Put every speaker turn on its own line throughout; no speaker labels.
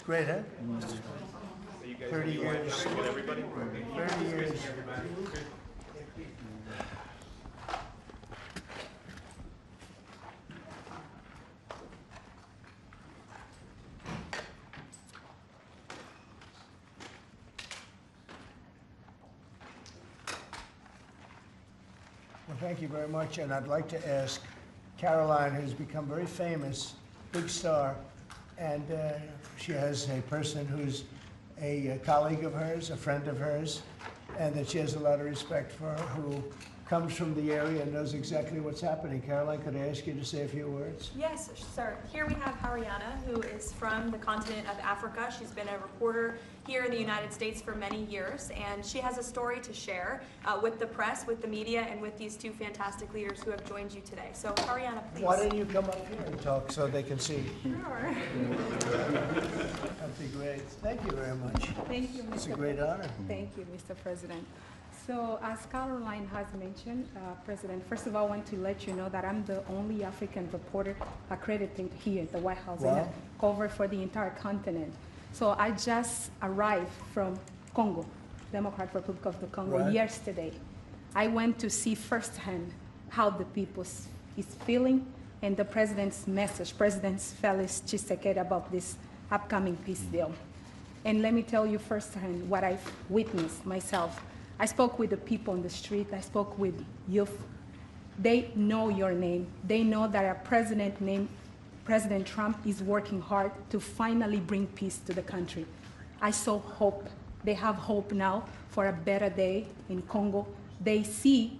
great, huh? 30 years. 30 years. Well, thank you very much, and I'd like to ask Caroline, who's become very famous, big star, and she has a person who's a colleague of hers, a friend of hers, and that she has a lot of respect for, who comes from the area and knows exactly what's happening. Caroline, could I ask you to say a few words?
Yes, sir. Here we have Haryana, who is from the continent of Africa. She's been a reporter here in the United States for many years, and she has a story to share with the press, with the media, and with these two fantastic leaders who have joined you today. So, Haryana, please.
Why don't you come up here and talk so they can see?
Sure.
That'd be great. Thank you very much.
Thank you, Mr.
It's a great honor.
Thank you, Mr. President. So, as Caroline has mentioned, President, first of all, I want to let you know that I'm the only African reporter accredited here at the White House and cover for the entire continent. So I just arrived from Congo, Democratic Republic of the Congo, yesterday. I went to see firsthand how the people is feeling and the president's message, President Felix Tshisekedi, about this upcoming peace deal. And let me tell you firsthand what I've witnessed myself. I spoke with the people on the street. I spoke with youth. They know your name. They know that a president named President Trump is working hard to finally bring peace to the country. I saw hope. They have hope now for a better day in Congo. They see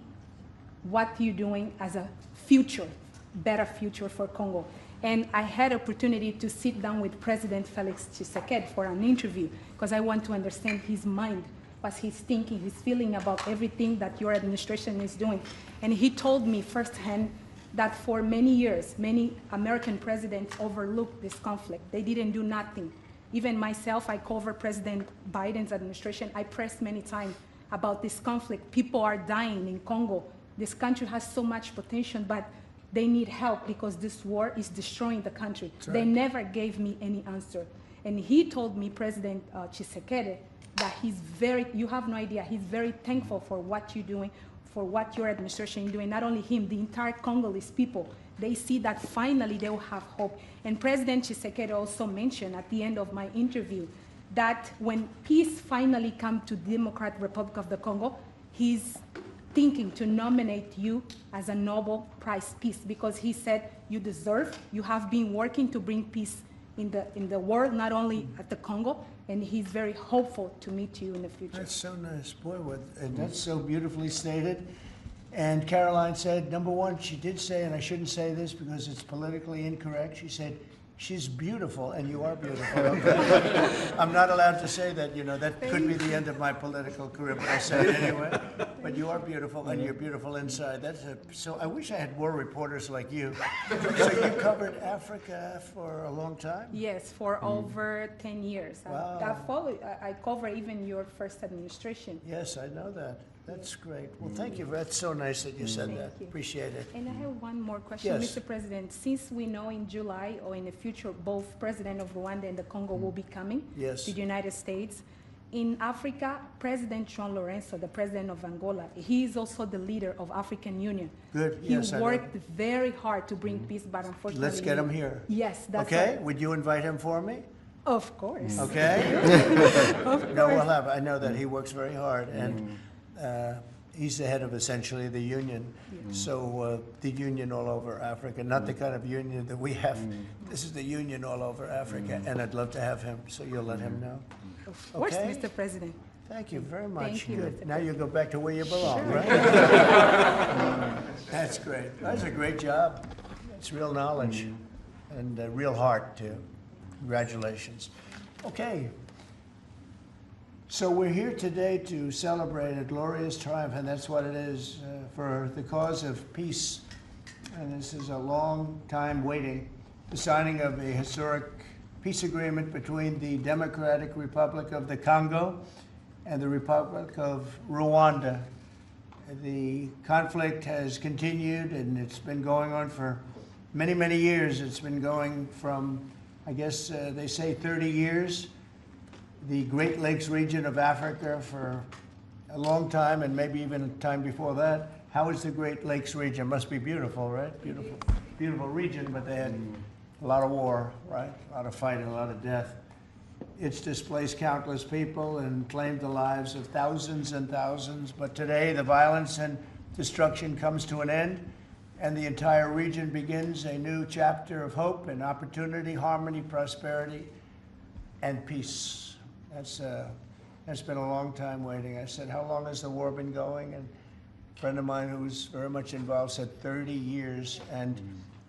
what you're doing as a future, better future for Congo. And I had opportunity to sit down with President Felix Tshisekedi for an interview because I want to understand his mind, what he's thinking, his feeling about everything that your administration is doing. And he told me firsthand that for many years, many American presidents overlooked this conflict. They didn't do nothing. Even myself, I cover President Biden's administration. I pressed many times about this conflict. People are dying in Congo. This country has so much potential, but they need help because this war is destroying the country. Right. They never gave me any answer. And he told me, President Tshisekedi, that you have no idea, he's very thankful for what you're doing, for what your administration is doing, not only him, the entire Congolese people. They see that finally they will have hope. And President Tshisekedi also mentioned at the end of my interview that when peace finally comes to the Democratic Republic of the Congo, he's thinking to nominate you as a Nobel Prize Peace because he said you deserve, you have been working to bring peace in the world, not only at the Congo, and he's very hopeful to meet you in the future.
That's so nice, boy, and that's so beautifully stated. And Caroline said, number one, she did say, and I shouldn't say this because it's politically incorrect, she said, she's beautiful, and you are beautiful. I'm not allowed to say that, you know, that could be the end of my political career, but I say it anyway. But you are beautiful, and you're beautiful inside. So I wish I had more reporters like you. So you covered Africa for a long time?
Yes, for over 10 years.
Wow.
I cover even your first administration.
Yes, I know that. That's great. Well, thank you. That's so nice that you said that. Appreciate it.
And I have one more question,
Yes.
Mr. President. Since we know in July or in the future, both President of Rwanda and the Congo will be coming to the United States. In Africa, President João Lourenço, the president of Angola, he is also the leader of African Union.
Good.
He worked very hard to bring peace, but unfortunately...
Let's get him here.
Yes, that's
okay?
right.
Would you invite him for me?
Of course.
Okay?
Of course.
No, we'll have. I know that he works very hard, and he's the head of essentially the union. So the union all over Africa, not the kind of union that we have. This is the union all over Africa, and I'd love to have him. So you'll let him know.
Of course,
Okay?
Mr. President.
Thank you very much.
Thank you,
Good.
Mr.
Now you go back to where you belong,
Sure.
right? That's great. That's a great job. It's real knowledge and real heart, too. Congratulations. Okay. So we're here today to celebrate a glorious triumph, and that's what it is, for the cause of peace. And this is a long time waiting. The signing of a historic peace agreement between the Democratic Republic of the Congo and the Republic of Rwanda. The conflict has continued, and it's been going on for many, many years. It's been going from I guess they say 30 years. The Great Lakes region of Africa for a long time, and maybe even a time before that. How is the Great Lakes region? Must be beautiful, right? Beautiful, beautiful region, but they had a lot of war, right? A lot of fighting, a lot of death. It's displaced countless people and claimed the lives of thousands and thousands. But today, the violence and destruction comes to an end, and the entire region begins a new chapter of hope and opportunity, harmony, prosperity, and peace. That's been a long time waiting. I said, how long has the war been going? And a friend of mine who was very much involved said 30 years, and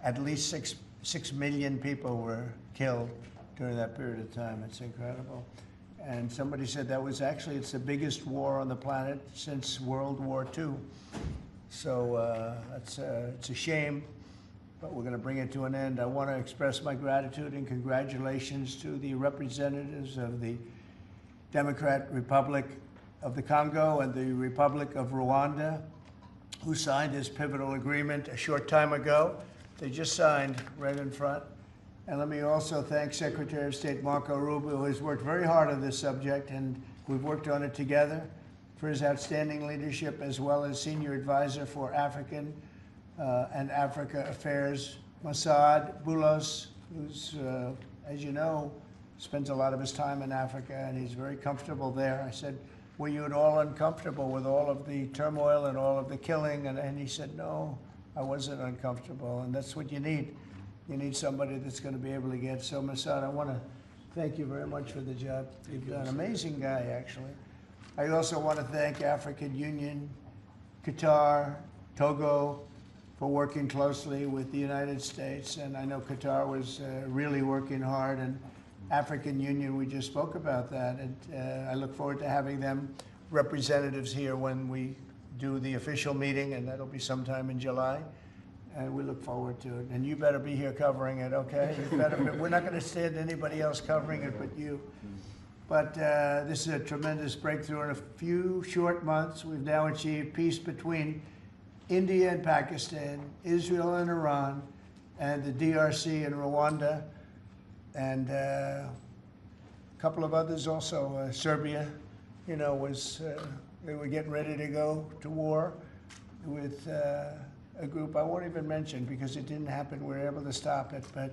at least 6 million people were killed during that period of time. It's incredible. And somebody said that was actually, it's the biggest war on the planet since World War II. So it's a shame, but we're going to bring it to an end. I want to express my gratitude and congratulations to the representatives of the Democratic Republic of the Congo and the Republic of Rwanda, who signed this pivotal agreement a short time ago. They just signed right in front. And let me also thank Secretary of State Marco Rubio, who has worked very hard on this subject, and we've worked on it together, for his outstanding leadership, as well as Senior Advisor for African and Africa Affairs, Masad Boulos, who's, as you know, spends a lot of his time in Africa, and he's very comfortable there. I said, were you at all uncomfortable with all of the turmoil and all of the killing? And he said, no, I wasn't uncomfortable, and that's what you need. You need somebody that's going to be able to get. So, Masad, I want to thank you very much for the job you've done. Amazing guy, actually. I also want to thank African Union, Qatar, Togo, for working closely with the United States. And I know Qatar was really working hard, and African Union, we just spoke about that. And I look forward to having them representatives here when we do the official meeting, and that'll be sometime in July. And we look forward to it. And you better be here covering it, okay? You better be, we're not going to stand anybody else covering it but you. But this is a tremendous breakthrough. In a few short months, we've now achieved peace between India and Pakistan, Israel and Iran, and the DRC and Rwanda, and a couple of others also. Serbia, you know, they were getting ready to go to war with a group I won't even mention because it didn't happen. We were able to stop it, but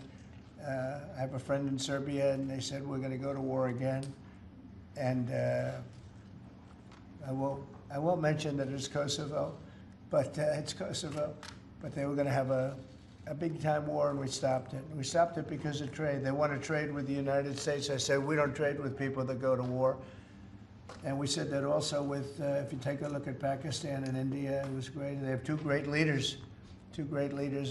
I have a friend in Serbia, and they said we're going to go to war again. And I won't mention that it's Kosovo, but it's Kosovo. But they were going to have a big time war, and we stopped it. We stopped it because of trade. They want to trade with the United States. I said we don't trade with people that go to war. And we said that also with, if you take a look at Pakistan and India, it was great. They have two great leaders,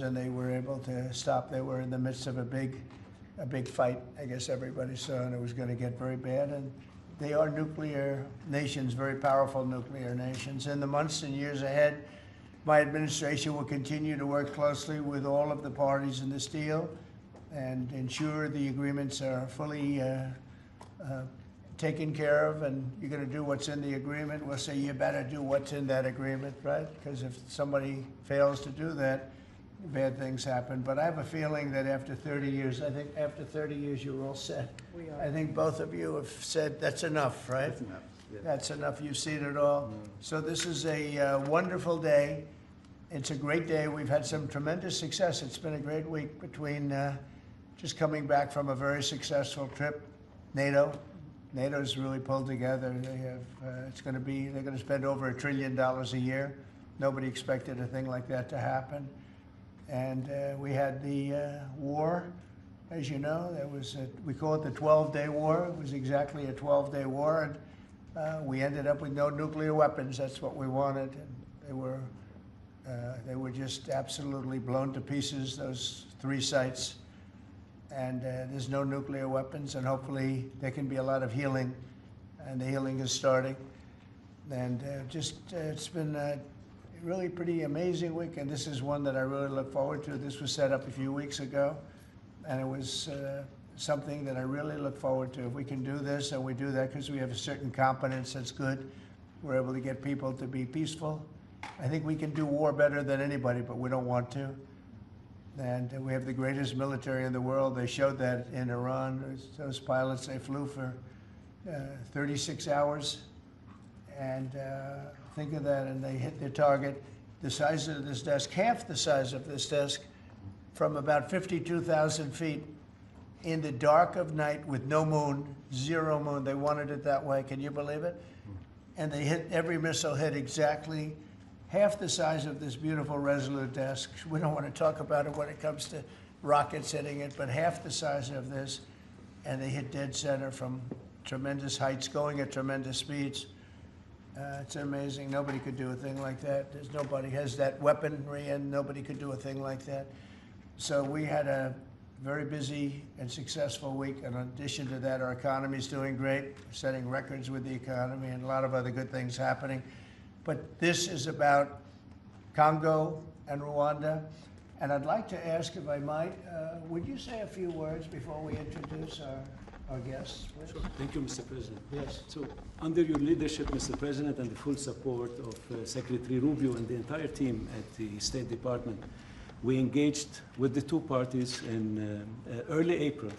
and they were able to stop. They were in the midst of a big fight, I guess everybody saw, and it was going to get very bad. And they are nuclear nations, very powerful nuclear nations. In the months and years ahead, my administration will continue to work closely with all of the parties in this deal and ensure the agreements are fully taken care of, and you're going to do what's in the agreement. We'll say you better do what's in that agreement, right? Because if somebody fails to do that, bad things happen. But I have a feeling that after 30 years, I think after 30 years, you're all set.
We are.
I think both of you have said that's enough, right?
That's enough. Yeah.
That's enough. You've seen it all. So this is a wonderful day. It's a great day. We've had some tremendous success. It's been a great week between just coming back from a very successful trip, NATO's really pulled together. They have, they're going to spend over $1 trillion a year. Nobody expected a thing like that to happen. And we had the war, as you know. We call it the 12-day war. It was exactly a 12-day war. And we ended up with no nuclear weapons. That's what we wanted. And they were just absolutely blown to pieces, those 3 sites. And there's no nuclear weapons, and hopefully there can be a lot of healing, and the healing is starting. And it's been a really pretty amazing week, and this is one that I really look forward to. This was set up a few weeks ago, and it was something that I really look forward to. If we can do this, and we do that because we have a certain competence that's good, we're able to get people to be peaceful. I think we can do war better than anybody, but we don't want to. And we have the greatest military in the world. They showed that in Iran. Those pilots, they flew for 36 hours. And think of that, and they hit their target. The size of this desk, half the size of this desk, from about 52,000 feet in the dark of night with no moon, zero moon. They wanted it that way. Can you believe it? And they hit, every missile hit exactly half the size of this beautiful Resolute desk. We don't want to talk about it when it comes to rockets hitting it, but half the size of this. And they hit dead center from tremendous heights, going at tremendous speeds. It's amazing. Nobody could do a thing like that. There's nobody has that weaponry, and nobody could do a thing like that. So we had a very busy and successful week. And in addition to that, our economy is doing great, we're setting records with the economy, and a lot of other good things happening. But this is about Congo and Rwanda. And I'd like to ask, if I might, would you say a few words before we introduce our guests, please?
Sure. Thank you, Mr. President.
Yes.
So, under your leadership, Mr. President, and the full support of Secretary Rubio and the entire team at the State Department, we engaged with the two parties in early April,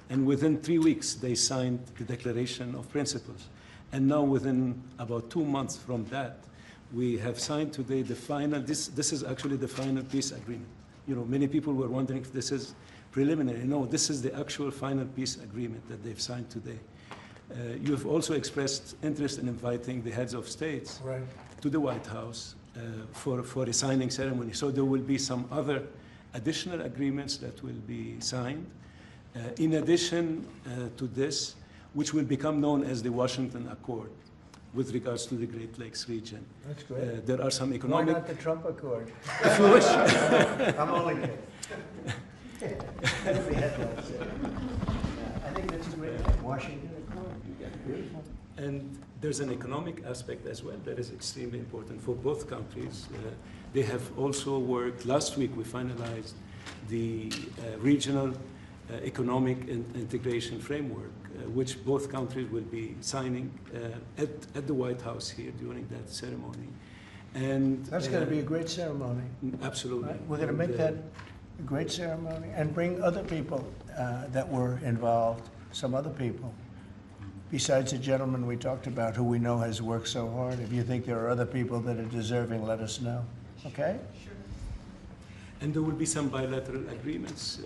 and within 3 weeks, they signed the Declaration of Principles. And now, within about 2 months from that, we have signed today the final, this is actually the final peace agreement. You know, many people were wondering if this is preliminary. No, this is the actual final peace agreement that they've signed today. You've also expressed interest in inviting the heads of states to the White House for a signing ceremony. So there will be some other additional agreements that will be signed. In addition to this, which will become known as the Washington Accord with regards to the Great Lakes region.
That's great.
There are some
Why
economic...
not the Trump Accord?
If you wish.
I'm only kidding. That'd be headlines. I think that's a great thing. Washington Accord. Beautiful.
And there's an economic aspect as well that is extremely important for both countries. They have also worked, last week we finalized the regional economic integration framework, which both countries will be signing at the White House here during that ceremony. And
That's going to be a great ceremony.
Absolutely.
Right? We're going to make that a great ceremony and bring other people that were involved, some other people. Besides the gentleman we talked about who we know has worked so hard, if you think there are other people that are deserving, let us know. Okay?
Sure. And there will be some bilateral agreements.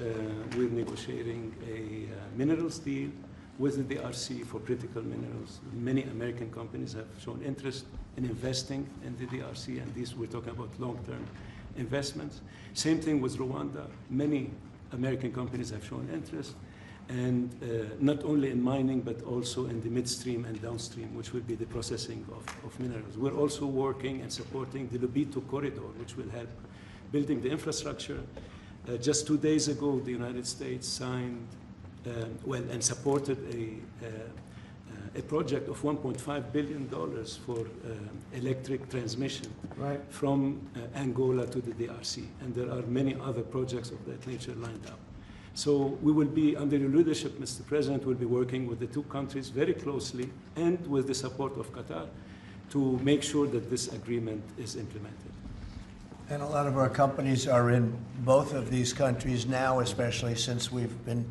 We're negotiating a minerals deal with the DRC for critical minerals. Many American companies have shown interest in investing in the DRC, and these we're talking about long-term investments. Same thing with Rwanda. Many American companies have shown interest, and not only in mining, but also in the midstream and downstream, which will be the processing of minerals. We're also working and supporting the Lobito corridor, which will help building the infrastructure. Just 2 days ago, the United States signed, and supported a project of $1.5 billion for electric transmission from Angola to the DRC. And there are many other projects of that nature lined up. So we will be, under your leadership, Mr. President, we'll be working with the two countries very closely and with the support of Qatar to make sure that this agreement is implemented.
And a lot of our companies are in both of these countries now, especially since we've been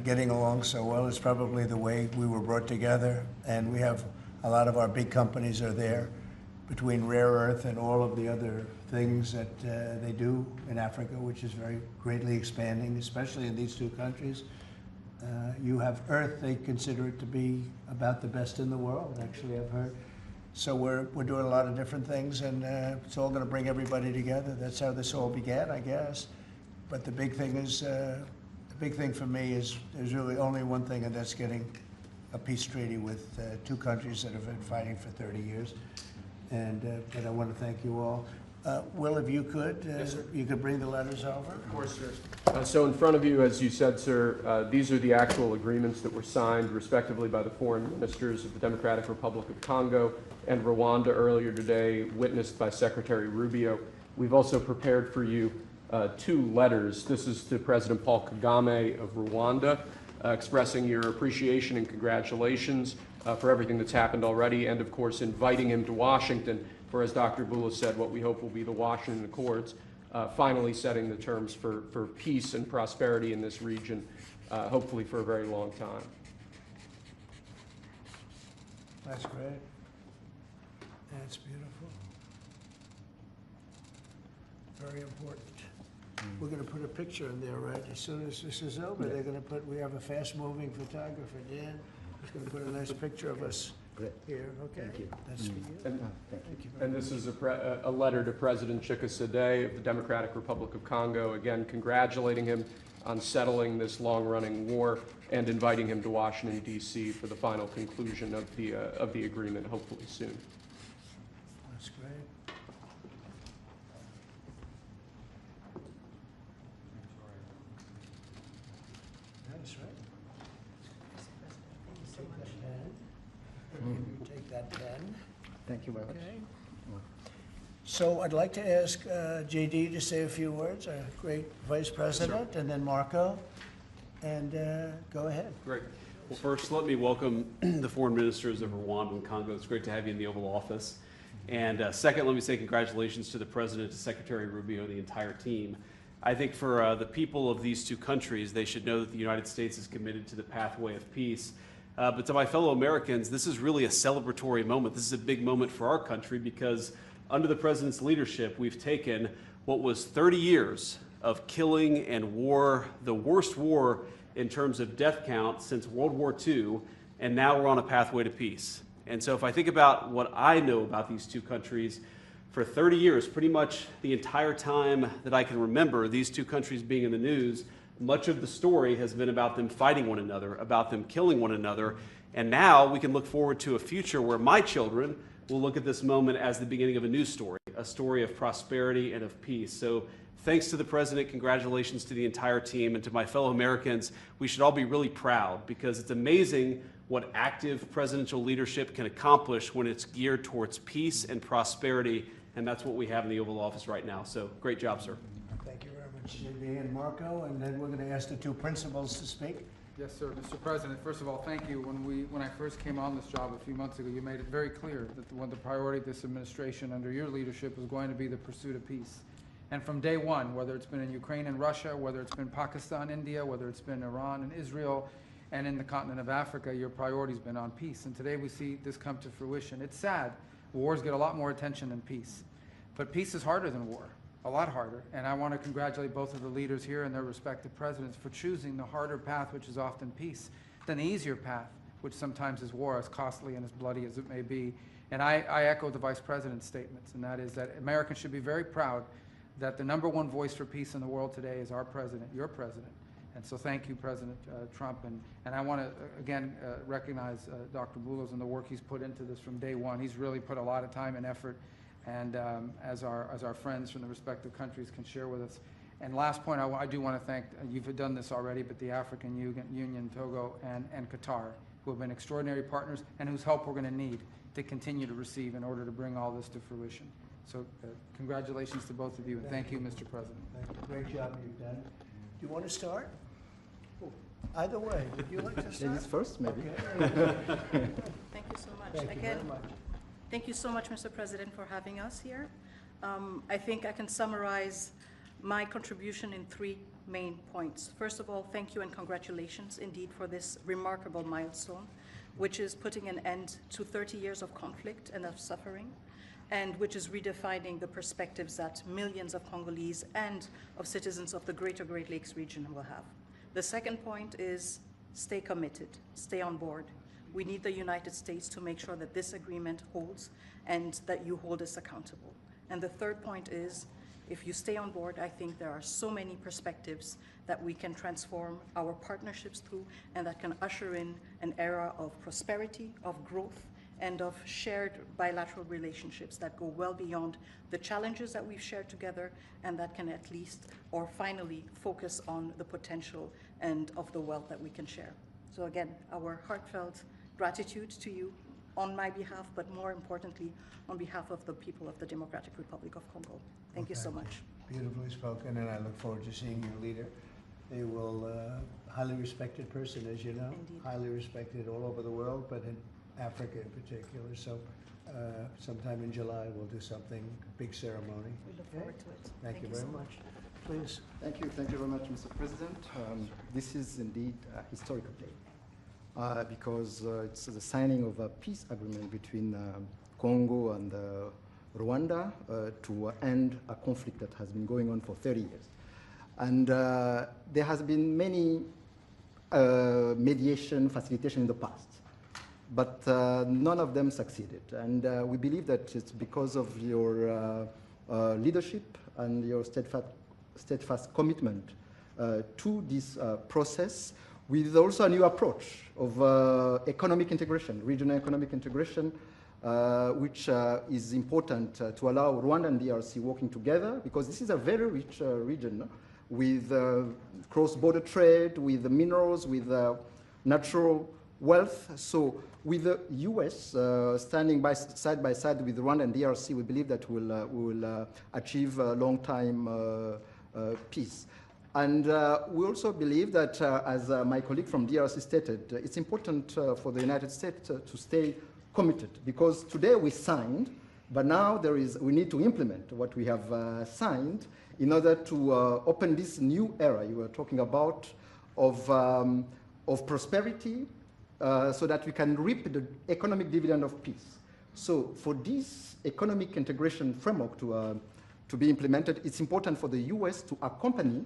getting along so well. It's probably the way we were brought together, and we have a lot of our big companies are there between rare earth and all of the other things that they do in Africa, which is very greatly expanding, especially in these two countries. You have earth, they consider it to be about the best in the world, actually, I've heard. So we're doing a lot of different things, and it's all going to bring everybody together. That's how this all began, I guess. But the big thing is, the big thing for me is there's really only one thing, and that's getting a peace treaty with two countries that have been fighting for 30 years. And I want to thank you all. Will, if you could,
Yes,
you could bring the letters over.
Of course, sir. So in front of you, as you said, sir, these are the actual agreements that were signed respectively by the foreign ministers of the Democratic Republic of Congo and Rwanda earlier today, witnessed by Secretary Rubio. We've also prepared for you 2 letters. This is to President Paul Kagame of Rwanda, expressing your appreciation and congratulations for everything that's happened already, and of course inviting him to Washington for, as Dr. Bula said, what we hope will be the Washington Accords. finally setting the terms for peace and prosperity in this region, hopefully for a very long time.
That's great. That's beautiful. Very important. We're going to put a picture in there, right? As soon as this is over, they're going to put, we have a fast-moving photographer, Dan. He's going to put a nice picture of us here. Okay.
Thank you.
That's for you.
And,
Thank you very
and
much.
this is a letter to President Chikisade of the Democratic Republic of Congo, again congratulating him on settling this long-running war and inviting him to Washington, D.C. for the final conclusion of the agreement, hopefully soon.
That's great. That's right. You take that pen.
Thank you very much.
Okay. So I'd like to ask JD to say a few words, our great Vice President, and then Marco, and go ahead.
Great. Well, first, let me welcome the foreign ministers of Rwanda and Congo. It's great to have you in the Oval Office. And second, let me say congratulations to the President, to Secretary Rubio, and the entire team. I think for the people of these two countries, they should know that the United States is committed to the pathway of peace. But to my fellow Americans, this is really a celebratory moment. This is a big moment for our country because under the President's leadership, we've taken what was 30 years of killing and war, the worst war in terms of death count since World War II, and now we're on a pathway to peace. And so if I think about what I know about these two countries, for 30 years, pretty much the entire time that I can remember these two countries being in the news, much of the story has been about them fighting one another, about them killing one another, and now we can look forward to a future where my children will look at this moment as the beginning of a new story, a story of prosperity and of peace. So thanks to the President, congratulations to the entire team, and to my fellow Americans, we should all be really proud because it's amazing what active presidential leadership can accomplish when it's geared towards peace and prosperity, and that's what we have in the Oval Office right now. So great job, sir.
Thank you very much, JD and Marco, and then we're going to ask the two principals to speak.
Yes, sir. Mr. President, first of all, thank you. When I first came on this job a few months ago, you made it very clear that one of the priority of this administration under your leadership was going to be the pursuit of peace. And from day one, whether it's been in Ukraine and Russia, whether it's been Pakistan, India, whether it's been Iran and Israel, and in the continent of Africa, your priority's been on peace. And today we see this come to fruition. It's sad. Wars get a lot more attention than peace. But peace is harder than war. A lot harder, and I want to congratulate both of the leaders here and their respective presidents for choosing the harder path, which is often peace, than the easier path, which sometimes is war, as costly and as bloody as it may be. And I echo the Vice President's statements, and that is that Americans should be very proud that the #1 voice for peace in the world today is our president, your president. And so thank you, President Trump. And I want to, again, recognize Dr. Boulos and the work he's put into this from day one. He's really put a lot of time and effort, and as our friends from the respective countries can share with us. And last point, I do want to thank, you've done this already, but the African Union, Togo, and Qatar, who have been extraordinary partners and whose help we're going to need to continue to receive in order to bring all this to fruition. So congratulations to both of you, and thank you, Mr. President.
Thank you. Great job you've done. Do you want to start? Either way, would you like to start?
Ladies first, maybe.
Okay.
Thank you so much.
Thank you very
Again,
much.
thank you so much, Mr. President, for having us here. I think I can summarize my contribution in 3 main points. First of all, thank you and congratulations indeed for this remarkable milestone, which is putting an end to 30 years of conflict and of suffering, and which is redefining the perspectives that millions of Congolese and of citizens of the greater Great Lakes region will have. The second point is stay committed, stay on board. We need the United States to make sure that this agreement holds and that you hold us accountable. And the third point is, if you stay on board, I think there are so many perspectives that we can transform our partnerships through and that can usher in an era of prosperity, of growth, and of shared bilateral relationships that go well beyond the challenges that we've shared together, and that can at least, or finally, focus on the potential and of the wealth that we can share. So again, our heartfelt gratitude to you on my behalf, but more importantly, on behalf of the people of the Democratic Republic of Congo. Thank you so much.
Beautifully spoken, and I look forward to seeing your leader. They will, highly respected person, as you know.
Indeed.
Highly respected all over the world, but in Africa in particular. So Sometime in July, we'll do something, big ceremony.
We look
Okay?
forward to it.
Thank you very
so
much. Please.
Thank you very much, Mr. President. This is indeed a historical day because it's the signing of a peace agreement between Congo and Rwanda to end a conflict that has been going on for 30 years. And there has been many mediation, facilitation in the past, but none of them succeeded. And we believe that it's because of your leadership and your steadfast commitment to this process, with also a new approach of economic integration, regional economic integration, which is important to allow Rwanda and DRC working together, because this is a very rich region with cross-border trade, with minerals, with natural wealth. So with the US standing side by side with Rwanda and DRC, we believe that we will achieve a long-time peace. And we also believe that, as my colleague from DRC stated, it's important for the United States to stay committed, because today we signed, but now we need to implement what we have signed in order to open this new era you were talking about of prosperity, so that we can reap the economic dividend of peace. So for this economic integration framework to be implemented, it's important for the US to accompany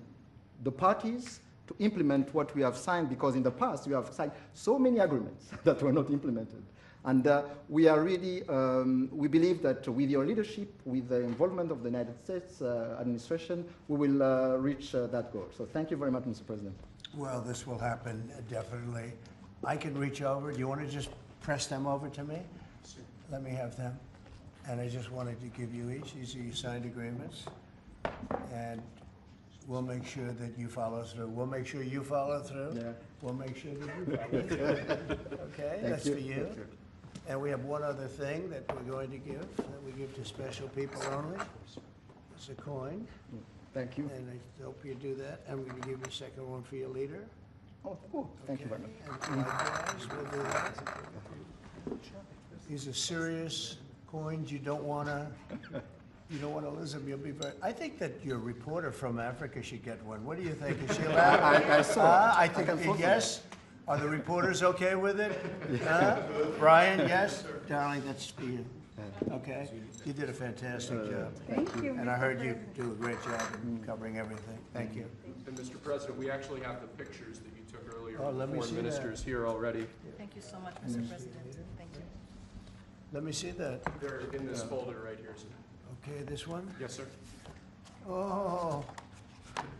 the parties to implement what we have signed, because in the past we have signed so many agreements that were not implemented. And we are really, we believe that with your leadership, with the involvement of the United States administration, we will reach that goal. So thank you very much, Mr. President.
Well, this will happen definitely. I can reach over. Do you want to just press them over to me?
Sure.
Let me have them. And I just wanted to give you each. These are your signed agreements. And we'll make sure that you follow through. We'll make sure you follow through.
Yeah.
We'll make sure that you follow through. Okay, that's for you.
Thank you.
And we have one other thing that we're going to give, that we give to special people only. It's a coin,
Thank you.
and I hope you do that. I'm going to give you a second one for your leader.
Oh, cool. Thank you very much.
And likewise, we'll do that. These are serious coins. You don't want to lose them. You'll be very. I think that your reporter from Africa should get one. What do you think? Is she allowed?
I saw.
I think yes. Are the reporters okay with it? Brian, yes? Darling, that's for you. Okay? You did a fantastic job.
Thank you.
And I heard you do a great job in covering everything. Thank you.
And Mr. President, we actually have the pictures that you took earlier
Oh,
of
let
the
me
foreign
see that.
ministers here already.
Thank you so much, Mr. President. Thank you.
Let me see that.
They're in this folder right here, sir.
Okay, this one?
Yes, sir.
Oh,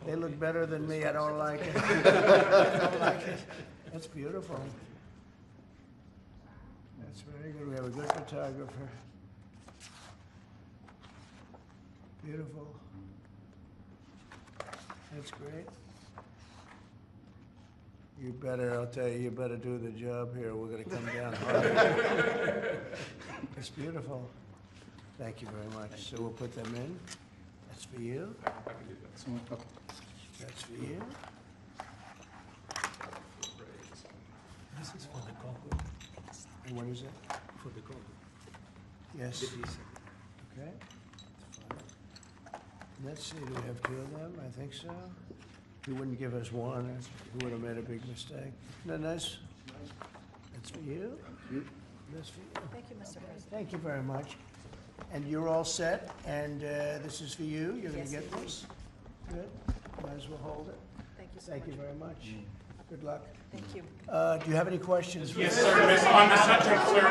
they look better than me. I don't like it. I don't like it. That's beautiful. That's very good. We have a good photographer. Beautiful. That's great. You better, I'll tell you, you better do the job here. We're going to come down hard. It's beautiful. Thank you very much. So we'll put them in. That's for you.
I can do that.
Okay.
That's for you.
This is for the Congo.
And what is it?
For the Congo.
Yes.
The visa.
Okay. That's fine. Let's see, do we have two of them? I think so. He wouldn't give us one. He would have made a big mistake. Isn't that nice? That's for you. That's for you.
Thank you, Mr. President.
Thank you very much. And you're all set, and this is for you. You're going to
Yes,
get
it is.
this. Good. Might as well hold it.
Thank you so
Thank you
much.
very much. Good luck.
Thank you.
Do you have any questions?
Yes, sir. On the subject, sir.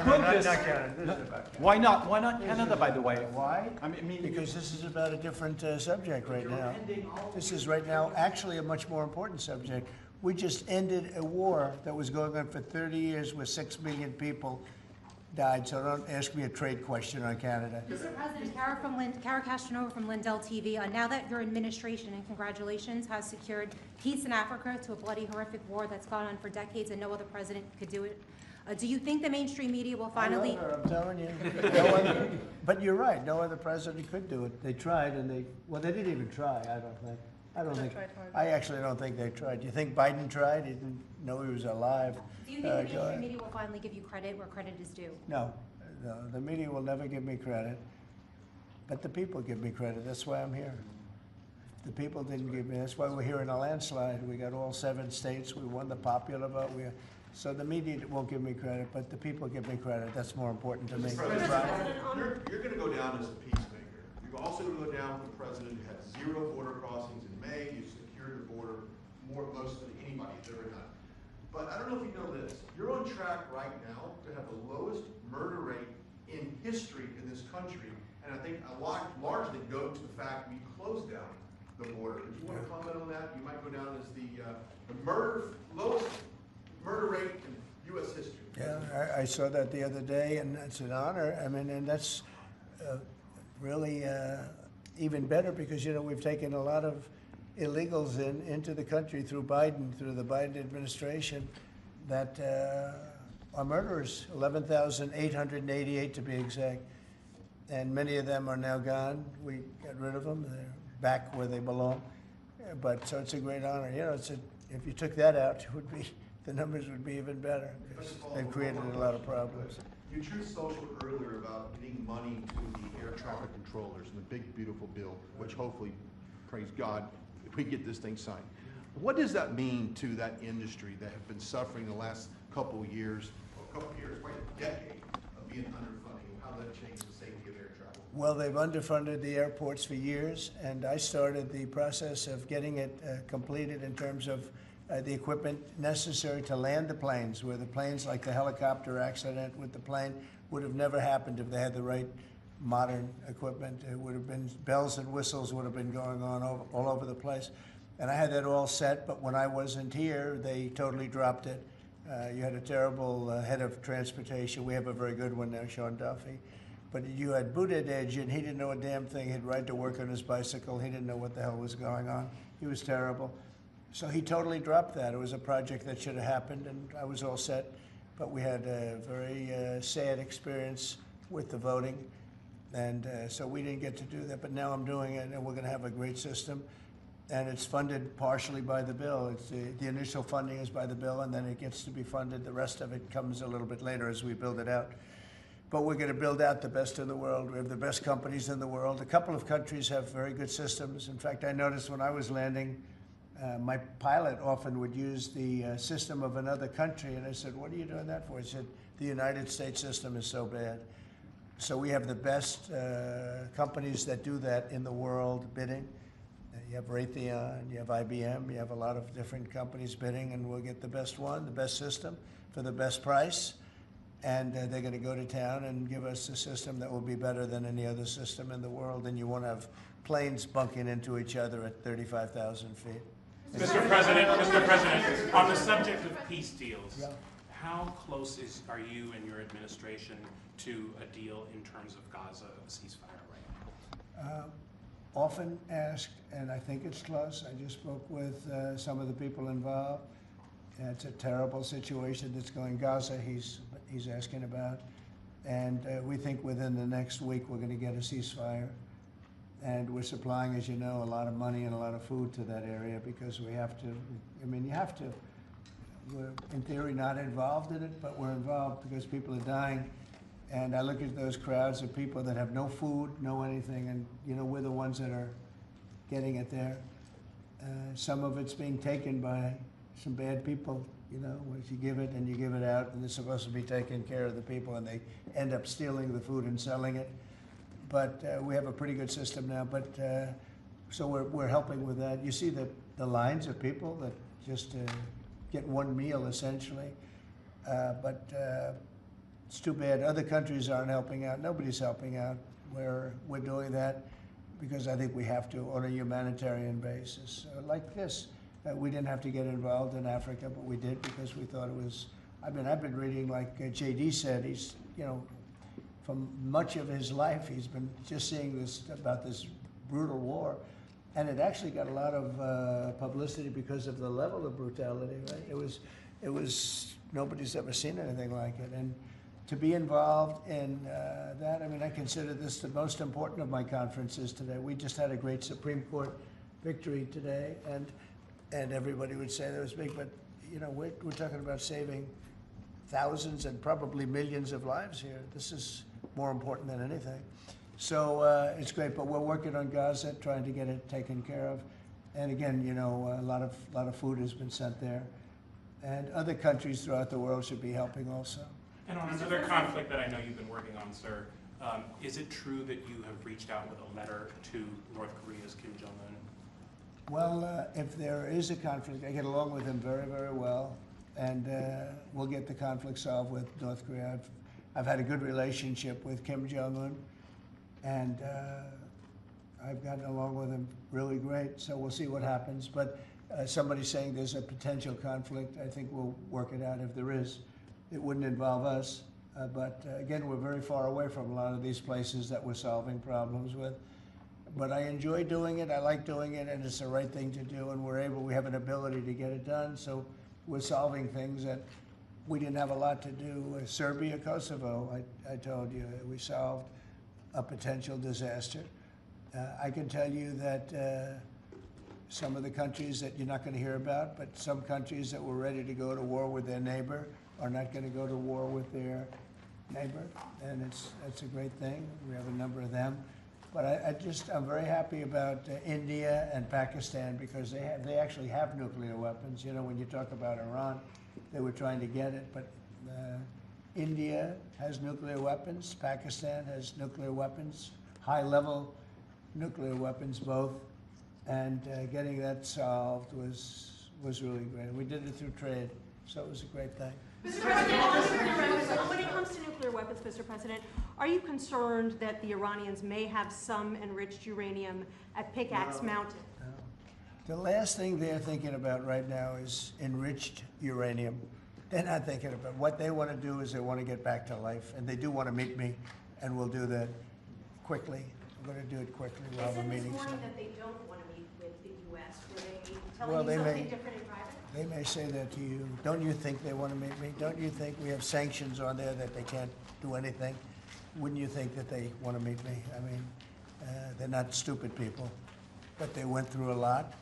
No, not Canada. This is about Canada.
Why not? Why not Canada, by the way?
Why?
I mean,
Because this is about a different subject right now. This is right now actually a much more important subject. We just ended a war that was going on for 30 years where 6 million people died, so don't ask me a trade question on Canada.
Mr. President, Kara Castronova from Lindell TV. Now that your administration, and congratulations, has secured peace in Africa to a bloody, horrific war that's gone on for decades and no other president could do it, do you think the mainstream media will finally...
I love her, I'm telling you. No other, but you're right, no other president could do it. They tried and they didn't even try, I don't think. I don't
Could have
think,
tried harder.
I actually don't think they tried. Do you think Biden tried? He didn't know he was alive.
Do you think the
Go
mainstream
ahead.
media will finally give you credit where credit is due?
No, no, the media will never give me credit, but the people give me credit. That's why I'm here. The people didn't give me, that's why we're here in a landslide. We got all 7 states, we won the popular vote. So the media won't give me credit, but the people give me credit. That's more important to me.
You're going to go down as a peacemaker. You're also going to go down with the president who had 0 border crossings in May. You secured the border most than anybody's ever done. But I don't know if you know this. You're on track right now to have the lowest murder rate in history in this country. And I think a lot largely go to the fact we closed down the border. If you want to comment on that, you might go down as the lowest murder rate in U.S. history.
Yeah, I saw that the other day, and it's an honor. I mean, and that's really even better because, you know, we've taken a lot of illegals into the country through Biden, through the Biden administration, that are murderers, 11,888 to be exact. And many of them are now gone. We got rid of them. They're back where they belong. But so it's a great honor. You know, if you took that out, it would be, the numbers would be even better. They've created a lot of problems.
You truth social earlier about getting money to the air traffic controllers and the big beautiful bill, which hopefully, praise God, if we get this thing signed. What does that mean to that industry that have been suffering the last couple of years, quite a decade of being underfunding? How that changed the safety of air travel?
Well, they've underfunded the airports for years, and I started the process of getting it completed in terms of the equipment necessary to land the planes, where the planes, like the helicopter accident with the plane, would have never happened if they had the right modern equipment. It would have been, bells and whistles would have been going on all over the place. And I had that all set, but when I wasn't here, they totally dropped it. You had a terrible head of transportation. We have a very good one now, Sean Duffy. But you had Buttigieg, and he didn't know a damn thing. He'd ride to work on his bicycle. He didn't know what the hell was going on. He was terrible. So he totally dropped that. It was a project that should have happened, and I was all set. But we had a very sad experience with the voting, and so we didn't get to do that. But now I'm doing it, and we're going to have a great system. And it's funded partially by the bill. It's the initial funding is by the bill, and then it gets to be funded. The rest of it comes a little bit later as we build it out. But we're going to build out the best in the world. We have the best companies in the world. A couple of countries have very good systems. In fact, I noticed when I was landing, my pilot often would use the system of another country, and I said, "What are you doing that for?" He said, "The United States system is so bad." So we have the best companies that do that in the world bidding. You have Raytheon, you have IBM, you have a lot of different companies bidding, and we'll get the best one, the best system for the best price. And they're going to go to town and give us a system that will be better than any other system in the world, and you won't have planes bunking into each other at 35,000 feet.
Mr. President, on the subject of peace deals,
Yeah.
how close are you and your administration to a deal in terms of Gaza ceasefire right now?
Often asked, and I think it's close. I just spoke with some of the people involved. It's a terrible situation that's going Gaza, he's asking about. And we think within the next week we're going to get a ceasefire. And we're supplying, as you know, a lot of money and a lot of food to that area because we have to, I mean, you have to. We're, in theory, not involved in it, but we're involved because people are dying. And I look at those crowds of people that have no food, no anything, and, you know, we're the ones that are getting it there. Some of it's being taken by some bad people, you know, once you give it and you give it out, and they're supposed to be taking care of the people, and they end up stealing the food and selling it. But we have a pretty good system now, but so we're helping with that. You see the lines of people that just get one meal, essentially. But it's too bad. Other countries aren't helping out. Nobody's helping out. We're doing that because I think we have to on a humanitarian basis. Like this, we didn't have to get involved in Africa, but we did because we thought it was, I mean, I've been reading, like JD said, he's, you know, from much of his life, he's been just seeing this, about this brutal war. And it actually got a lot of publicity because of the level of brutality, right? It was, nobody's ever seen anything like it. And to be involved in that, I mean, I consider this the most important of my conferences today. We just had a great Supreme Court victory today, and everybody would say that was big, but you know, we're talking about saving thousands and probably millions of lives here. This is more important than anything. So it's great, but we're working on Gaza, trying to get it taken care of. And again, you know, a lot of food has been sent there, and other countries throughout the world should be helping also.
And on another conflict that I know you've been working on, sir, is it true that you have reached out with a letter to North Korea's Kim Jong-un?
Well, if there is a conflict, I get along with him very, very well, and we'll get the conflict solved with North Korea. I've had a good relationship with Kim Jong-un, and I've gotten along with him really great, so we'll see what happens. But somebody's saying there's a potential conflict. I think we'll work it out if there is. It wouldn't involve us, but again, we're very far away from a lot of these places that we're solving problems with. But I enjoy doing it, I like doing it, and it's the right thing to do, and we have an ability to get it done, so we're solving things that we didn't have a lot to do. Serbia, Kosovo, I told you, we solved a potential disaster. I can tell you that some of the countries that you're not going to hear about, but some countries that were ready to go to war with their neighbor are not going to go to war with their neighbor, and that's a great thing. We have a number of them. But I'm very happy about India and Pakistan because they actually have nuclear weapons. You know, when you talk about Iran, they were trying to get it, but India has nuclear weapons, Pakistan has nuclear weapons, high-level nuclear weapons both, and getting that solved was really great. We did it through trade, so it was a great thing.
Mr. President, when it comes to nuclear weapons, Mr. President, are you concerned that the Iranians may have some enriched uranium at Pickaxe Mountain?
No. The last thing they're thinking about right now is enriched uranium. They're not thinking about what they want to do is they want to get back to life, and they do want to meet me, and we'll do that quickly. I'm going to do it quickly while the meeting's
They said this morning
on.
that they don't want to meet with the U.S. Were they telling you something different in private?
They may say that to you. Don't you think they want to meet me? Don't you think we have sanctions on there that they can't do anything? Wouldn't you think that they want to meet me? I mean, they're not stupid people, but they went through a lot,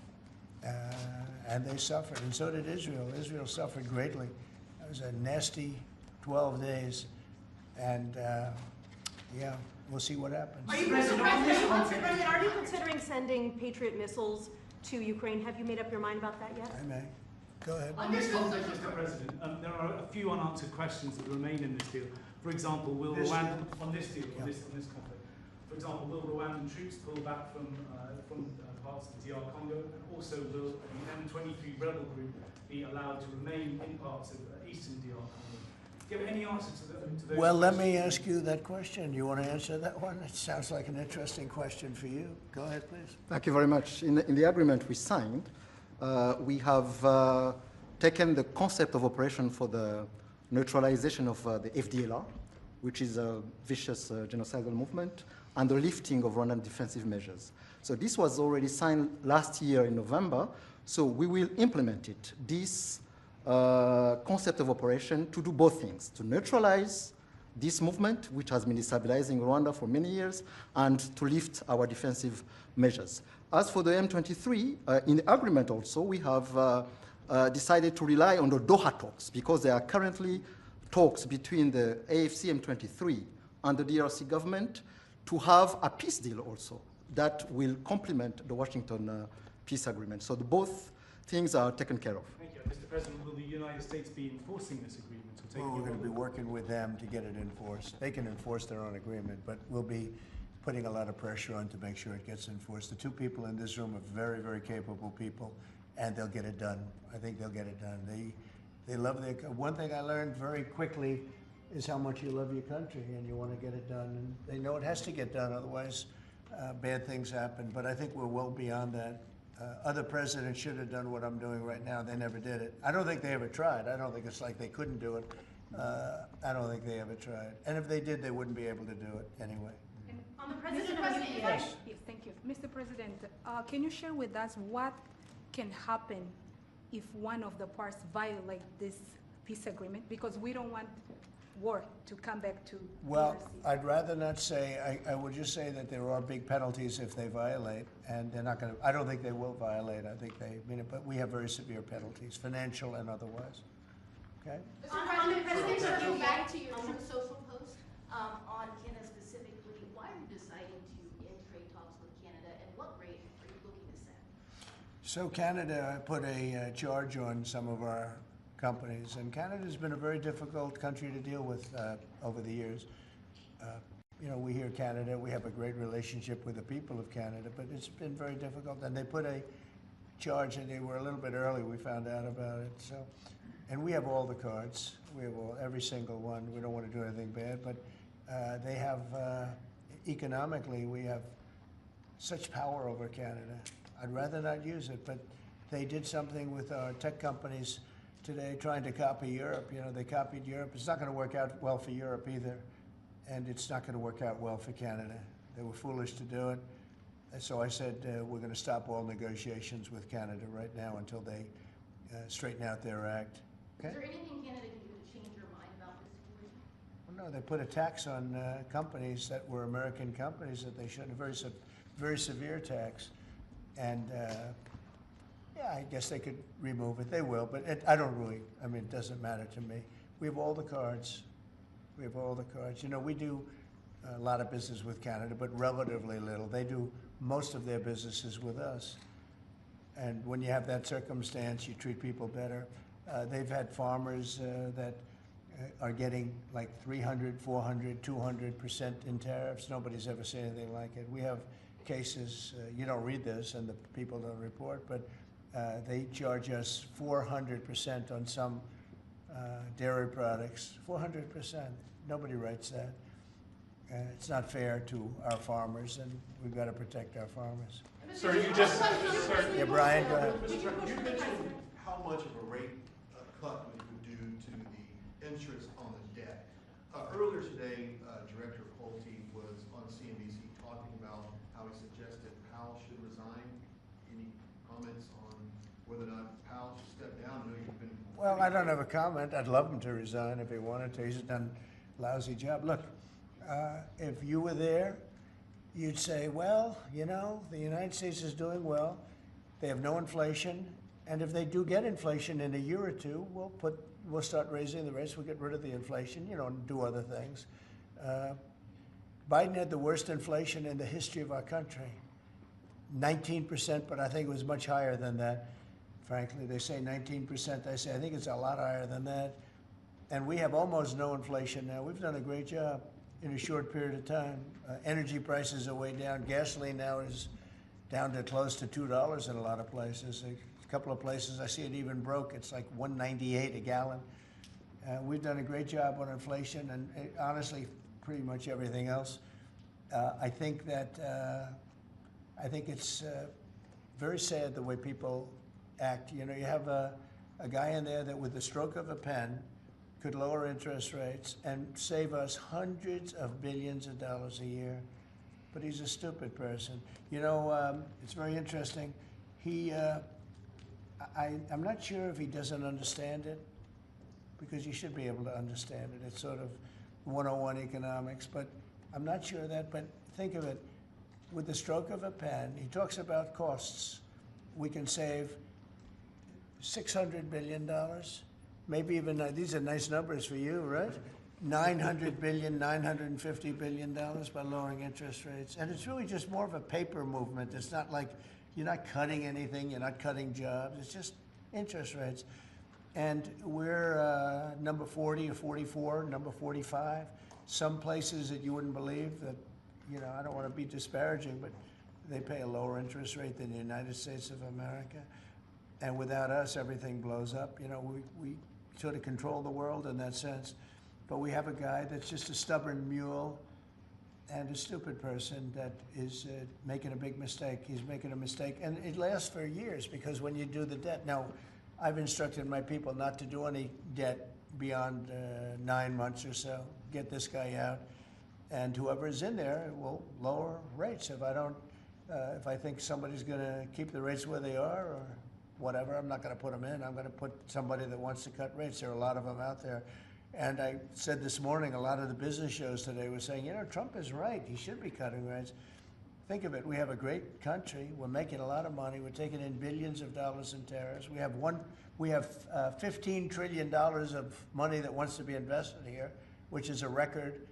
and they suffered, and so did Israel. Israel suffered greatly. It was a nasty 12 days, and yeah, we'll see what happens.
Are you, Mr. President, are you considering sending Patriot missiles to Ukraine? Have you made up your mind about that yet?
I may. Go ahead.
On this context, Mr. President, there are a few unanswered questions that remain in this deal. For example, will Rwanda, on this deal, on this conflict, for example, will Rwandan troops pull back from parts of the DR Congo, and also will the M23 rebel group be allowed to remain in parts of eastern DR Congo? Do you have any answer to those?
Well, let me ask you that question. You want to answer that one? It sounds like an interesting question for you. Go ahead, please.
Thank you very much. In the agreement we signed, we have taken the concept of operation for the neutralization of the FDLR, which is a vicious genocidal movement, and the lifting of Rwandan defensive measures. So this was already signed last year in November, so we will implement it. This concept of operation to do both things, to neutralize this movement, which has been destabilizing Rwanda for many years, and to lift our defensive measures. As for the M23, in the agreement also, we have decided to rely on the Doha talks, because there are currently talks between the AFC M23 and the DRC government to have a peace deal also that will complement the Washington peace agreement. So both things are taken care of.
Thank you. Mr. President, will the United States be enforcing this agreement? Or
Well, we're going to be working with them to get it enforced. They can enforce their own agreement, but we'll be putting a lot of pressure on to make sure it gets enforced. The two people in this room are very, very capable people, and they'll get it done. I think they'll get it done. They love their. One thing I learned very quickly is how much you love your country and you want to get it done. And they know it has to get done, otherwise bad things happen. But I think we're well beyond that. Other presidents should have done what I'm doing right now. They never did it. I don't think they ever tried. I don't think it's like they couldn't do it. I don't think they ever tried. And if they did, they wouldn't be able to do it anyway.
And on the President,
Yes.
Yes, thank you. Mr. President, can you share with us what can happen if one of the parts violate this peace agreement? Because we don't want war to come back to
Well,
DRC?
I'd rather not say. I would just say that there are big penalties if they violate, and they're not going to. I don't think they will violate. I think they mean it, but we have very severe penalties, financial and otherwise. Okay.
On the president, to go back to your Truth Social post on Canada specifically, why are you deciding to end trade talks with Canada, and what rate are you looking to set?
So Canada put a charge on some of our companies, and Canada's been a very difficult country to deal with over the years. You know, we hear Canada, we have a great relationship with the people of Canada, but it's been very difficult. And they put a charge, and they were a little bit early. We found out about it. So, and we have all the cards. We have every single one. We don't want to do anything bad, but they have economically, we have such power over Canada. I'd rather not use it, but they did something with our tech companies today, trying to copy Europe. You know, they copied Europe. It's not going to work out well for Europe either, and it's not going to work out well for Canada. They were foolish to do it. And so I said, we're going to stop all negotiations with Canada right now until they straighten out their act. Okay?
Is there anything Canada can do to change your mind about this situation?
Well, no, they put a tax on companies that were American companies that they shouldn't, a very severe tax. And yeah, I guess they could remove it. They will, but I don't really, I mean, it doesn't matter to me. We have all the cards. We have all the cards. You know, we do a lot of business with Canada, but relatively little. They do most of their businesses with us. And when you have that circumstance, you treat people better. They've had farmers that are getting like 300, 400, 200% in tariffs. Nobody's ever seen anything like it. We have cases, you don't read this and the people don't report, but they charge us 400% on some dairy products. 400%. Nobody writes that. It's not fair to our farmers, and we've got to protect our farmers.
Sir, you just, sir.
Yeah, Brian, go ahead.
You mentioned how much of a rate cut we would do to the interest on the debt. Earlier today, Director Pulte was on CNBC talking about how he suggested Powell should resign. Any comments on whether or not Powell should step down? I know you've been.
Well, I don't have a comment. I'd love him to resign if he wanted to. He's done a lousy job. Look, if you were there, you'd say, well, you know, the United States is doing well. They have no inflation. And if they do get inflation in a year or two, we'll start raising the rates. We'll get rid of the inflation, you know, and do other things. Biden had the worst inflation in the history of our country. 19%, but I think it was much higher than that. Frankly, they say 19%. I say, I think it's a lot higher than that. And we have almost no inflation now. We've done a great job in a short period of time. Energy prices are way down. Gasoline now is down to close to $2 in a lot of places. A couple of places I see it even broke. It's like $1.98 a gallon. We've done a great job on inflation and honestly, pretty much everything else. I think it's very sad the way people act. You know, you have a guy in there that with the stroke of a pen could lower interest rates and save us hundreds of billions of dollars a year. But he's a stupid person. You know, it's very interesting. I'm not sure if he doesn't understand it, because you should be able to understand it. It's sort of 101 economics, but I'm not sure of that. But think of it, with the stroke of a pen, he talks about costs. We can save $600 billion, maybe even, these are nice numbers for you, right? $900 billion, $950 billion by lowering interest rates. And it's really just more of a paper movement. It's not like you're not cutting anything, you're not cutting jobs, it's just interest rates. And we're number 40 or 44, number 45. Some places that you wouldn't believe that, you know, I don't want to be disparaging, but they pay a lower interest rate than the United States of America. And without us, everything blows up. You know, we sort of control the world in that sense. But we have a guy that's just a stubborn mule and a stupid person that is making a big mistake. He's making a mistake. And it lasts for years, because when you do the debt, now, I've instructed my people not to do any debt beyond 9 months or so. Get this guy out. And whoever is in there will lower rates. If I think somebody's going to keep the rates where they are or whatever, I'm not going to put them in. I'm going to put somebody that wants to cut rates. There are a lot of them out there. And I said this morning, a lot of the business shows today were saying, you know, Trump is right. He should be cutting rates. Think of it. We have a great country. We're making a lot of money. We're taking in billions of dollars in tariffs. We have $15 trillion of money that wants to be invested here, which is a record.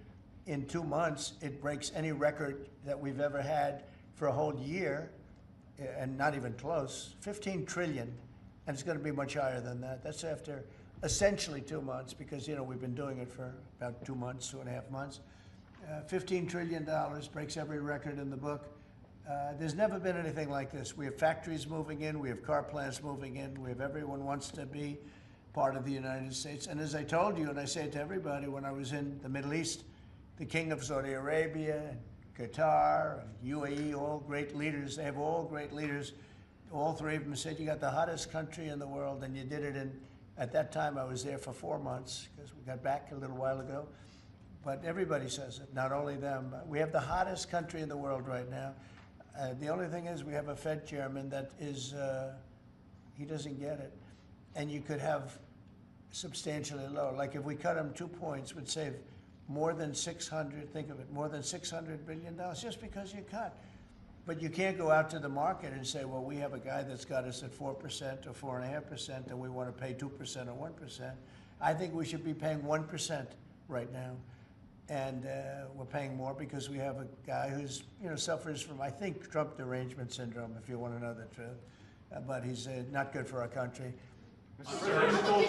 In 2 months, it breaks any record that we've ever had for a whole year, and not even close. 15 trillion, and it's going to be much higher than that. That's after essentially 2 months, because, you know, we've been doing it for about 2 months, 2.5 months. $15 trillion breaks every record in the book. There's never been anything like this. We have factories moving in, we have car plants moving in, we have everyone wants to be part of the United States. And as I told you, and I say it to everybody, when I was in the Middle East, the King of Saudi Arabia, and Qatar, and UAE, all great leaders, they have all great leaders. All three of them said, you got the hottest country in the world, and you did it in, at that time I was there for 4 months, because we got back a little while ago. But everybody says it, not only them. We have the hottest country in the world right now. The only thing is we have a Fed chairman that is, he doesn't get it. And you could have substantially lower. Like if we cut him 2 points, would save more than 600, think of it, more than $600 billion just because you cut. But you can't go out to the market and say, well, we have a guy that's got us at 4% or 4.5%, and we want to pay 2% or 1%. I think we should be paying 1% right now. And we're paying more because we have a guy who's, you know, suffers from, I think, Trump derangement syndrome, if you want to know the truth. But he's not good for our country.
The president of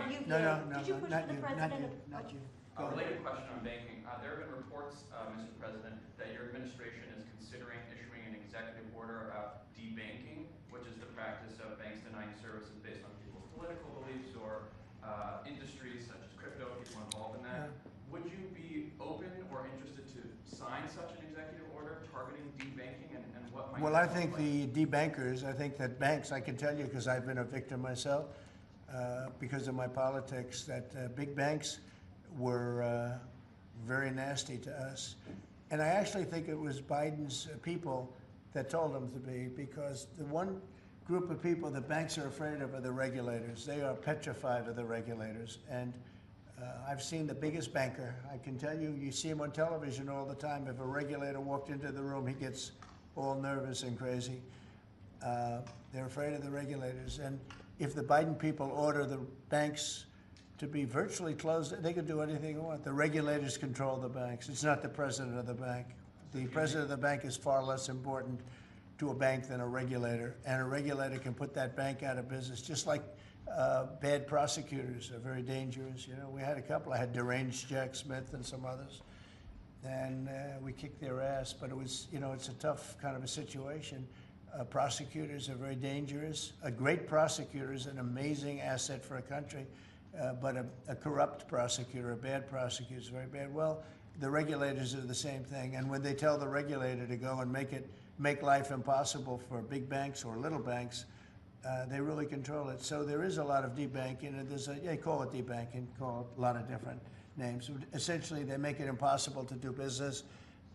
UVA.
No,
Did you push
not
for the
you,
president?
not you.
A related question on banking. There have been reports, Mr. President, that your administration is considering issuing an executive order about debanking, which is the practice of banks denying services based on people's political beliefs or industries such as crypto, people involved in that. Would you be open or interested to sign such an executive order targeting debanking, and what might
Well, I think the debankers, I think that banks, I can tell you because I've been a victim myself, because of my politics, that big banks were very nasty to us. And I actually think it was Biden's people that told them to be, because the one group of people that banks are afraid of are the regulators. They are petrified of the regulators. And I've seen the biggest banker. I can tell you, you see him on television all the time. If a regulator walked into the room, he gets all nervous and crazy. They're afraid of the regulators. And if the Biden people order the banks to be virtually closed, they can do anything they want. The regulators control the banks. It's not the president of the bank. The president of the bank is far less important to a bank than a regulator. And a regulator can put that bank out of business, just like bad prosecutors are very dangerous. You know, we had a couple. I had deranged Jack Smith and some others. And we kicked their ass, but it was, you know, it's a tough kind of a situation. Prosecutors are very dangerous. A great prosecutor is an amazing asset for a country, but a corrupt prosecutor, a bad prosecutor is very bad. Well, the regulators are the same thing, and when they tell the regulator to go and make life impossible for big banks or little banks, they really control it. So there is a lot of debanking, and they call it debanking, call it a lot of different names. Essentially, they make it impossible to do business,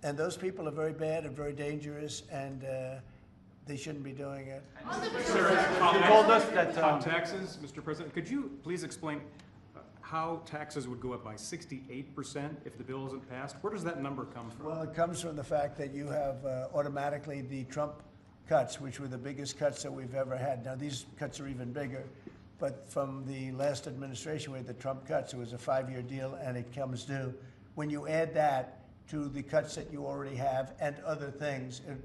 and those people are very bad and very dangerous, and they shouldn't be doing it.
Sir, you told us that on taxes, Mr. President, could you please explain how taxes would go up by 68% if the bill isn't passed? Where does that number come from?
Well, it comes from the fact that you have automatically the Trump cuts, which were the biggest cuts that we've ever had. Now, these cuts are even bigger, but from the last administration, we had the Trump cuts. It was a 5-year deal, and it comes due. When you add that to the cuts that you already have and other things, it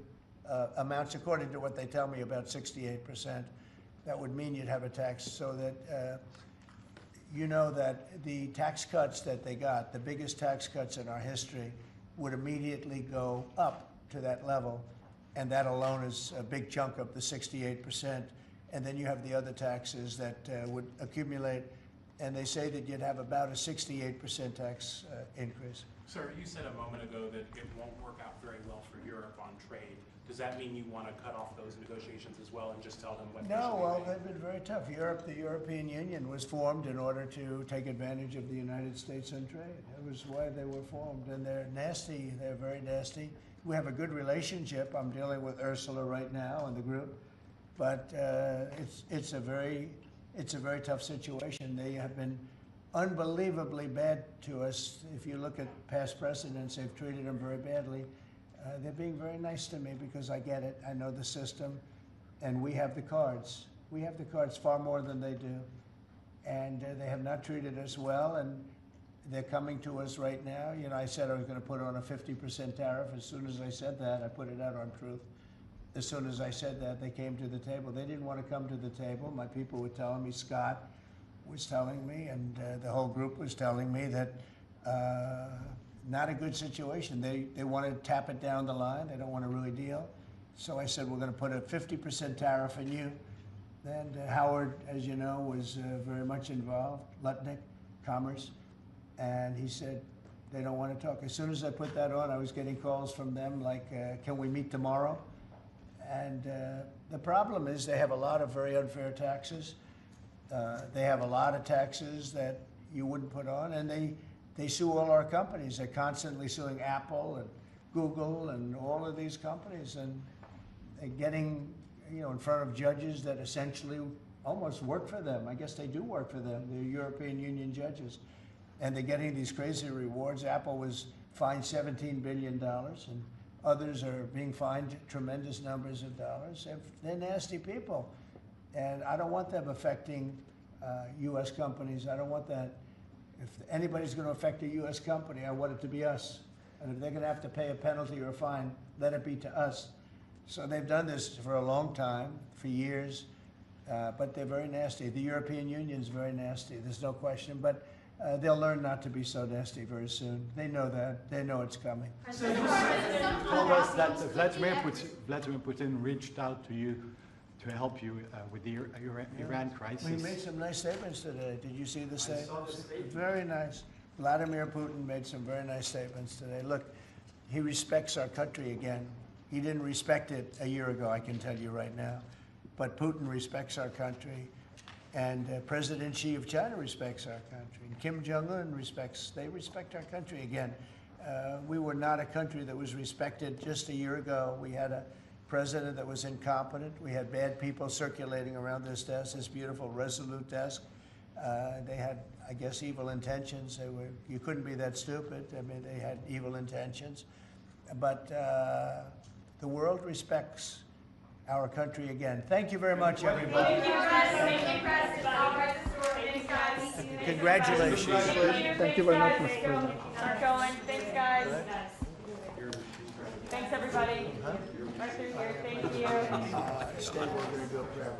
amounts, according to what they tell me, about 68%. That would mean you'd have a tax, so that you know that the tax cuts that they got, the biggest tax cuts in our history, would immediately go up to that level. And that alone is a big chunk of the 68%. And then you have the other taxes that would accumulate. And they say that you'd have about a 68% tax increase.
Sir, you said a moment ago that it won't work out very well for Europe on trade. Does that mean you want to cut off those negotiations as well and just tell them what?
No, well, they've been very tough. The European Union was formed in order to take advantage of the United States in trade. That was why they were formed. And they're nasty. They're very nasty. We have a good relationship. I'm dealing with Ursula right now and the group. But it's a very it's a very tough situation. They have been unbelievably bad to us. If you look at past presidents, they've treated them very badly. They're being very nice to me because I get it. I know the system, and we have the cards. We have the cards far more than they do, and they have not treated us well, and they're coming to us right now. You know, I said I was going to put on a 50% tariff. As soon as I said that, I put it out on Truth. As soon as I said that, they came to the table. They didn't want to come to the table. My people were telling me, Scott was telling me, and the whole group was telling me that not a good situation. They want to tap it down the line. They don't want to really deal. So I said, we're going to put a 50% tariff on you. And Howard, as you know, was very much involved, Lutnick, Commerce, and he said they don't want to talk. As soon as I put that on, I was getting calls from them like, can we meet tomorrow? And the problem is they have a lot of very unfair taxes. They have a lot of taxes that you wouldn't put on, and they sue all our companies. They're constantly suing Apple and Google and all of these companies, and they're getting, you know, in front of judges that essentially almost work for them. I guess they do work for them. They're European Union judges, and they're getting these crazy rewards. Apple was fined $17 billion, and others are being fined tremendous numbers of dollars. They're nasty people, and I don't want them affecting U.S. companies. I don't want that. If anybody's going to affect a U.S. company, I want it to be us. And if they're going to have to pay a penalty or a fine, let it be to us. So they've done this for a long time, for years, but they're very nasty. The European Union's very nasty, there's no question, but they'll learn not to be so nasty very soon. They know that. They know it's coming.
So you told us that Vladimir Putin reached out to you to help you with the Iran crisis.
He made some nice statements today. Did you see the statements? Very nice. Vladimir Putin made some very nice statements today. Look, he respects our country again. He didn't respect it a year ago, I can tell you right now. But Putin respects our country. And President Xi of China respects our country. And Kim Jong-un they respect our country again. We were not a country that was respected just a year ago. We had a president that was incompetent. We had bad people circulating around this desk, this beautiful, resolute desk. They had, I guess, evil intentions. You couldn't be that stupid. I mean, they had evil intentions. But the world respects our country again. Thank you very much, everybody.
Thank you, President. Thanks, guys.
Congratulations.
Thank you very much, Mr. President.
Keep going. Thanks, guys. Thanks, everybody. Right through here. Thank you.
Stay, we're going to do a prayer.